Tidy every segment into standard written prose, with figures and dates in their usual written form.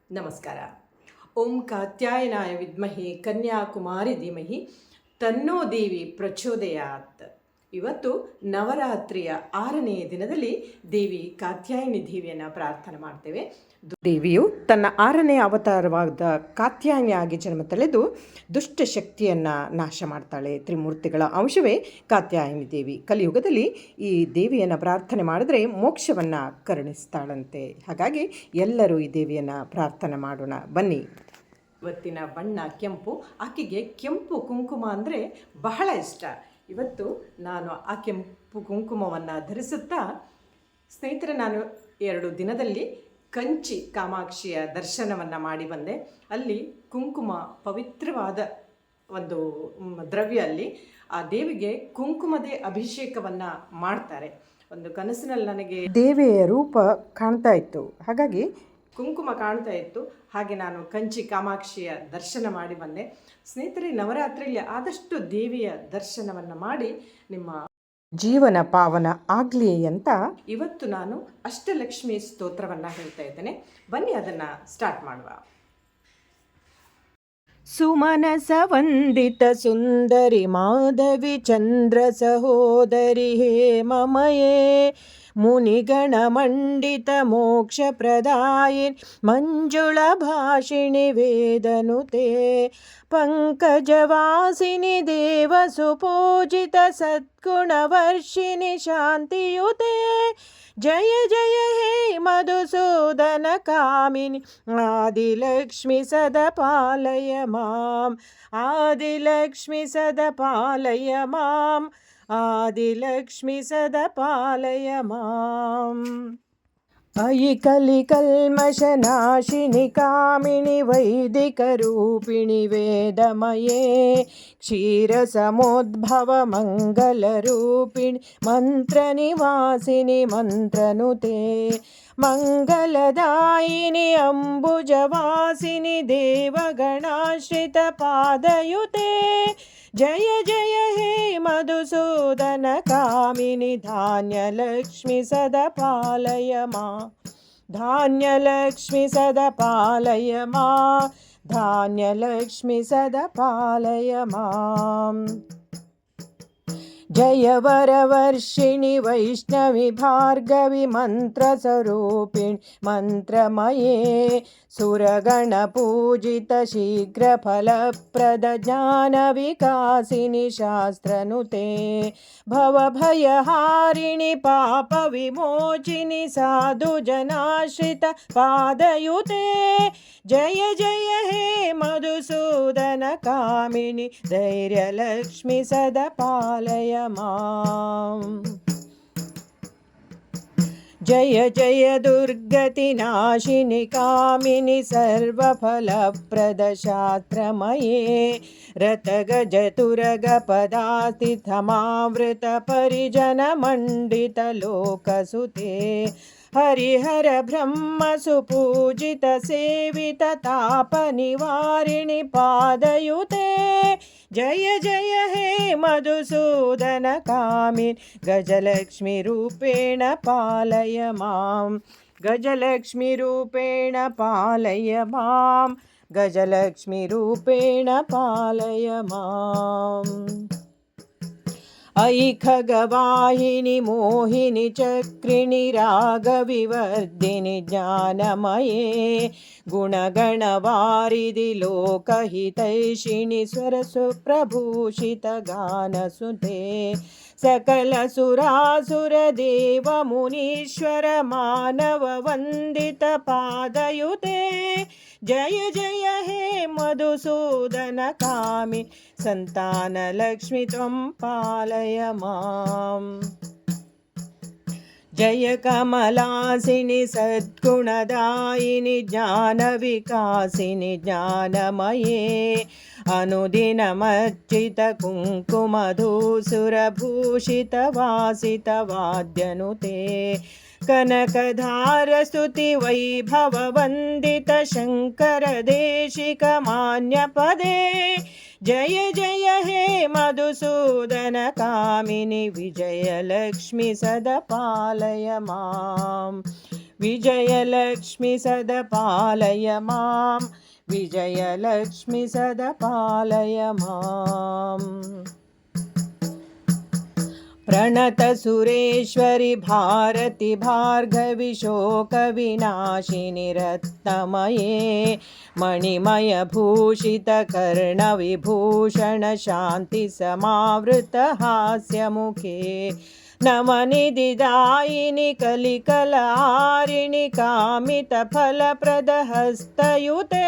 ನಮಸ್ಕಾರ. ಓಂ ಕಾತ್ಯಾಯನಾಯ ವಿದ್ಮಹಿ ಕನ್ಯಾಕುಮಾರಿ ಧೀಮಹಿ ತನ್ನೋ ದೇವಿ ಪ್ರಚೋದಯಾತ್. ಇವತ್ತು ನವರಾತ್ರಿಯ 6ನೇ ದಿನದಲ್ಲಿ ದೇವಿ ಕಾತ್ಯಾಯನಿ ದೇವಿಯನ್ನು ಪ್ರಾರ್ಥನೆ ಮಾಡ್ತೇವೆ. ದೇವಿಯು ತನ್ನ 6ನೇ ಅವತಾರವಾದ ಕಾತ್ಯಾಯನಿಯಾಗಿ ಜನ್ಮ ತಳೆದು ದುಷ್ಟ ಶಕ್ತಿಯನ್ನು ನಾಶ ಮಾಡ್ತಾಳೆ. ತ್ರಿಮೂರ್ತಿಗಳ ಅಂಶವೇ ಕಾತ್ಯಾಯನಿ ದೇವಿ. ಕಲಿಯುಗದಲ್ಲಿ ಈ ದೇವಿಯನ್ನು ಪ್ರಾರ್ಥನೆ ಮಾಡಿದ್ರೆ ಮೋಕ್ಷವನ್ನು ಕರುಣಿಸ್ತಾಳಂತೆ. ಹಾಗಾಗಿ ಎಲ್ಲರೂ ಈ ದೇವಿಯನ್ನು ಪ್ರಾರ್ಥನೆ ಮಾಡೋಣ ಬನ್ನಿ. ಇವತ್ತಿನ ಬಣ್ಣ ಕೆಂಪು. ಆಕೆಗೆ ಕೆಂಪು ಕುಂಕುಮ ಅಂದರೆ ಬಹಳ ಇಷ್ಟ. ಇವತ್ತು ನಾನು ಆ ಕೆಂಪು ಕುಂಕುಮವನ್ನು ಧರಿಸುತ್ತಾ ಸ್ನೇಹಿತರೆ, ನಾನು 2 ದಿನದಲ್ಲಿ ಕಂಚಿ ಕಾಮಾಕ್ಷಿಯ ದರ್ಶನವನ್ನು ಮಾಡಿ ಬಂದೆ. ಅಲ್ಲಿ ಕುಂಕುಮ ಪವಿತ್ರವಾದ ಒಂದು ದ್ರವ್ಯ. ಅಲ್ಲಿ ಆ ದೇವಿಗೆ ಕುಂಕುಮದೇ ಅಭಿಷೇಕವನ್ನು ಮಾಡ್ತಾರೆ. ಒಂದು ಕನಸಿನಲ್ಲಿ ನನಗೆ ದೇವಿಯ ರೂಪ ಕಾಣ್ತಾ ಇತ್ತು, ಹಾಗಾಗಿ ಕುಂಕುಮ ಕಾಣ್ತಾ ಇತ್ತು. ಹಾಗೆ ನಾನು ಕಂಚಿ ಕಾಮಾಕ್ಷಿಯ ದರ್ಶನ ಮಾಡಿ ಬಂದೆ. ಸ್ನೇಹಿತರೆ, ನವರಾತ್ರಿಯಲ್ಲಿ ಆದಷ್ಟು ದೇವಿಯ ದರ್ಶನವನ್ನು ಮಾಡಿ ನಿಮ್ಮ ಜೀವನ ಪಾವನ ಆಗಲಿ ಅಂತ ಇವತ್ತು ನಾನು ಅಷ್ಟಲಕ್ಷ್ಮಿ ಸ್ತೋತ್ರವನ್ನು ಹೇಳ್ತಾ ಇದ್ದೇನೆ. ಬನ್ನಿ ಅದನ್ನು ಸ್ಟಾರ್ಟ್ ಮಾಡುವ. ಸುಮನಸ ವಂದಿತ ಸುಂದರಿ ಮಾಧವಿ ಚಂದ್ರ ಸಹೋದರಿ ಹೇಮಮಯೇ ಮುನಿಗಣ ಮಂಡಿತ ಮೋಕ್ಷ ಪ್ರದಾಯಿನ್ ಮಂಜುಳ ಭಾಷಿಣಿ ವೇದನುತೆ ಪಂಕಜವಾಸಿನಿ ದೇವ ಸುಪೂಜಿತ ಸದ್ಗುಣವರ್ಷಿಣಿ ಶಾಂತಿಯುತೆ ಜಯ ಜಯ ಹೇ ಮಧುಸೂದನ ಕಾಮಿನಿ ಆದಿಲಕ್ಷ್ಮಿ ಸದಾ ಪಾಲಯ ಮಾಂ ಆದಿಲಕ್ಷ್ಮಿ ಸದಾ ಪಾಲಯ ಮಾಂ ಆದಿಲಕ್ಷ್ಮಿ ಸದಾ ಪಾಲಯ ಮಾಂ. ಅಯಿ ಕಲಿ ಕಲ್ಮಶನಾಶಿನಿ ಕಾಮಿನಿ ವೈದಿಕ ರೂಪಿಣಿ ವೇದಮಯೇ ಕ್ಷೀರ ಸಮೋದ್ಭವ ಮಂಗಲ ರೂಪಿಣಿ ಮಂತ್ರ ನಿವಾಸಿನಿ ಮಂತ್ರನುತೆ ಮಂಗಲದಾಯಿನಿ ಅಂಬುಜವಾಸಿನಿ ದೇವಗಣಾಶ್ರಿತ ಪಾದಯುತೆ ಜಯ ಜಯ ಹೇ ಮಧುಸೂದನ ಕಾಮಿನಿ ಧಾನ್ಯಲಕ್ಷ್ಮಿ ಸದಾ ಪಾಲಯ ಮಾ ಧಾನ್ಯಲಕ್ಷ್ಮಿ ಸದಾ ಪಾಲಯ ಮಾ ಧಾನ್ಯಲಕ್ಷ್ಮಿ ಸದಾ ಪಾಲಯ ಮಾಂ. ಜಯ ವರವರ್ಷಿಣಿ ವೈಷ್ಣವಿ ಭಾರ್ಗವಿ ಮಂತ್ರಸ್ವರೂಪಿಣಿ ಮಂತ್ರಮಯೇ ಸುರಗಣ ಪೂಜಿತ ಶೀಘ್ರ ಫಲಪ್ರದ ಜ್ಞಾನ ವಿಕಾಸಿನಿ ಶಾಸ್ತ್ರನುತೆ ಭವಭಯಹಾರಿಣಿ ಪಾಪ ವಿಮೋಚಿನಿ ಸಾಧು ಜನಾಶ್ರಿತ ಪಾದಯುತೆ ಜಯ ಜಯ ಹೇ ಮಧುಸೂದನ ಕಾಮಿನಿ ಧೈರ್ಯಲಕ್ಷ್ಮಿ ಸದಾ ಪಾಲಯ ಮಾಂ. ಜಯ ಜಯ ದುರ್ಗತಿ ನಾಶಿನಿ ಕಾಮಿನಿ ಸರ್ವಫಲಪ್ರದ ಶಾಸ್ತ್ರಮಯೇ ರಥಗಜ ತುರಗ ಪದಾತಿಥಮಾವೃತ ಪರಿಜನ ಮಂಡಿತ ಲೋಕಸುತೆ ಹರಿಹರ ಬ್ರಹ್ಮ ಸುಪೂಜಿತ ಸೇವಿತ ತಾಪ ನಿವಾರಿಣಿ ಪಾದಯುತೆ ಜಯ ಜಯ ಹೇ ಮಧುಸೂದನ ಕಾಮಿನಿ ಗಜಲಕ್ಷ್ಮಿ ರೂಪೇಣ ಪಾಲಯ ಮಾಂ ಗಜಲಕ್ಷ್ಮಿ ರೂಪೇಣ ಪಾಲಯ ಮಾಂ ಗಜಲಕ್ಷ್ಮಿ ರೂಪೇಣ ಪಾಲಯ ಮಾಂ. ಐ ಖಗವಾಹಿನಿ ಮೋಹಿನಿ ಚಕ್ರಿಣಿ ರಾಗವಿವರ್ಧಿನಿ ಜ್ಞಾನಮಯೇ ಗುಣಗಣವಾರಿಧಿ ಲೋಕಹಿತೈಷಿಣಿ ಸ್ವರಸುಪ್ರಭೂಷಿತ ಗಾನಸುತೆ ಸಕಲ ಸುರಾಸುರ ದೇವ ಮುನೀಶ್ವರ ಮಾನವ ವಂದಿತ ಪಾದಯುತೆ ಜಯ ಜಯ ಹೇ ಮಧುಸೂದನ ಕಾಮಿ ಸಂತಾನ ಲಕ್ಷ್ಮಿ ತ್ವಂ ಪಾಲಯ ಮಾಂ. ಜಯ ಕಮಲಾಸಿನಿ ಸದ್ಗುಣದಾಯಿನಿ ಜ್ಞಾನ ವಿಕಾಸಿನಿ ಜ್ಞಾನಮಯೇ ಅನುದಿನಮರ್ಚಿತ ಕುಂಕುಮಧೂಸುರಭೂಷಿತ ವಾಸಿತ ವಾದ್ಯನುತೆ ಕನಕಧಾರ ಸ್ತುತಿ ವೈಭವ ವಂದಿತ ಶಂಕರ ದೇಶಿಕ ಮಾನ್ಯ ಪದೇ ಜಯ ಜಯ ಹೇ ಮಧುಸೂದನ ಕಾಮಿನಿ ವಿಜಯಲಕ್ಷ್ಮಿ ಸದಾ ಪಾಲಯ ಮಾಂ विजयलक्ष्मी सदा पालय मां विजयलक्ष्मी सदा पालय माम् प्रणतसुरेश्वरि भारति भार्गवि शोकविनाशिनि रत्नमये मणिमयभूषितकर्णविभूषण शान्तिसमावृतहास्यमुखे नमनिधिदायिनि कलिकलहारिणि कामितफलप्रदहस्तयुते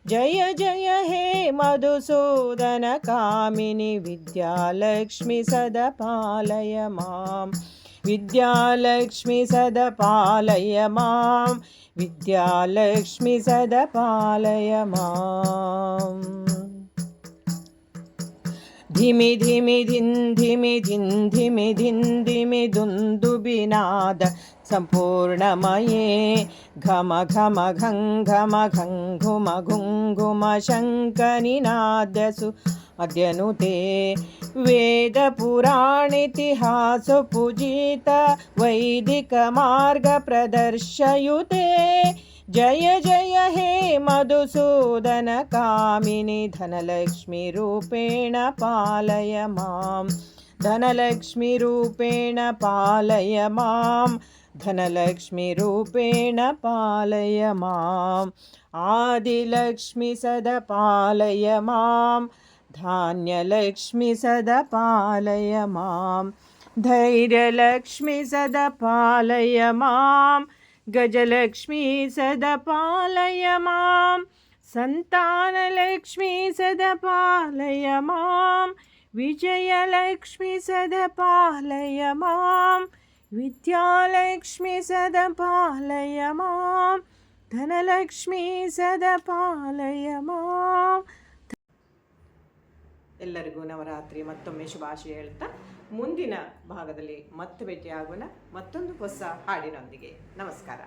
जय जय हे मधुसूदन कामिनि विद्यालक्ष्मी सदा पालय मां विद्यालक्ष्मी सदा पालय मां विद्यालक्ष्मी सदा पालय माम् धिमि धिमि धिन् धिमि धिन् धिमि धिन् धिमि दुन्दुभिनाद सम्पूर्णमये घम घम घं घम घं घुम घुङ्घुम शङ्खनिनादसु अद्यनुते वेदपुराणेतिहासपूजित वैदिकमार्गप्रदर्शयुते जय जय हे मधुसूदन कामिनि धनलक्ष्मी रूपेण पालय मां धनलक्ष्मी रूपेण पालय मां धनलक्ष्मी रूपेण पालय माम् आदिलक्ष्मी सदा पालय मां धान्यलक्ष्मी सदा पालय मां धैर्यलक्ष्मी सदा पालय मां गजलक्ष्मी सदा पालय मां सन्तानलक्ष्मी सदा पालय मां विजयलक्ष्मी सदा पालय मां विद्यालक्ष्मी सदा पालय मां धनलक्ष्मी सदा पालय मां ಎಲ್ಲರಿಗೂ ನವರಾತ್ರಿ ಮತ್ತೊಮ್ಮೆ ಶುಭಾಶಯ ಹೇಳ್ತಾ ಮುಂದಿನ ಭಾಗದಲ್ಲಿ ಮತ್ತೆ ಭೇಟಿಯಾಗೋಣ ಮತ್ತೊಂದು ಹೊಸ ಹಾಡಿನೊಂದಿಗೆ. ನಮಸ್ಕಾರ.